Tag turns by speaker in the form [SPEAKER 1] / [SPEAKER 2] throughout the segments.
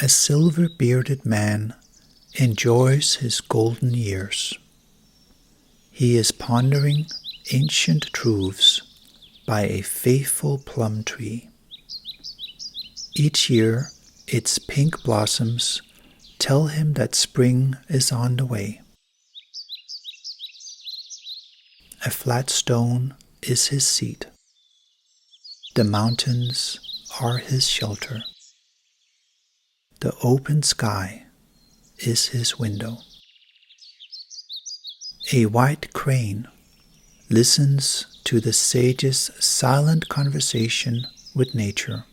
[SPEAKER 1] A silver-bearded man enjoys his golden years. He is pondering ancient truths by a faithful plum tree. Each year, its pink blossoms tell him that spring is on the way. A flat stone is his seat. The mountains are his shelter. The open sky is his window. A white crane listens to the sage's silent conversation with nature.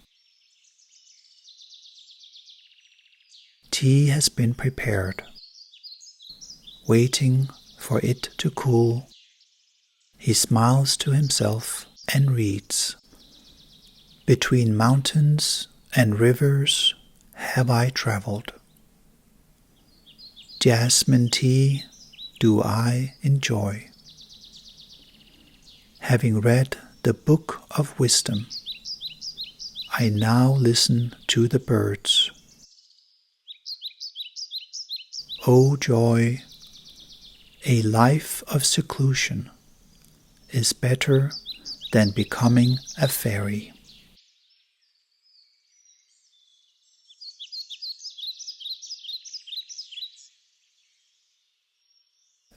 [SPEAKER 1] Tea has been prepared. Waiting for it to cool, he smiles to himself and reads, "Between mountains and rivers have I traveled. Jasmine tea do I enjoy. Having read the book of wisdom, I now listen to the birds. O joy, a life of seclusion is better than becoming a fairy."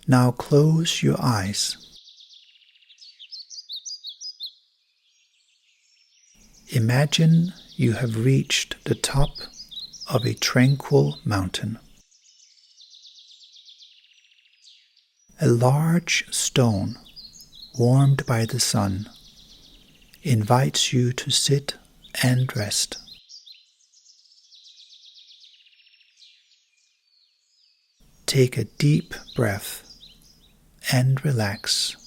[SPEAKER 1] Now close your eyes. Imagine you have reached the top of a tranquil mountain. A large stone, warmed by the sun, invites you to sit and rest. Take a deep breath and relax.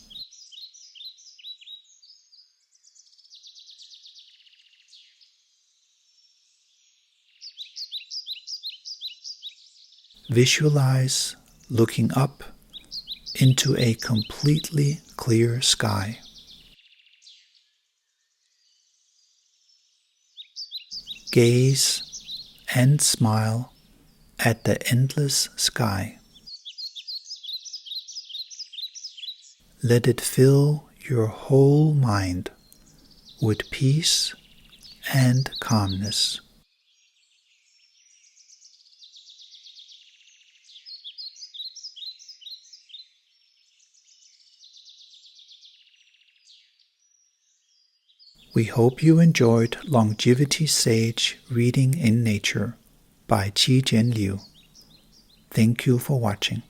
[SPEAKER 1] Visualize looking up into a completely clear sky. Gaze and smile at the endless sky. Let it fill your whole mind with peace and calmness. We hope you enjoyed Longevity Sage Reading in Nature by Chi-Jen Liu. Thank you for watching.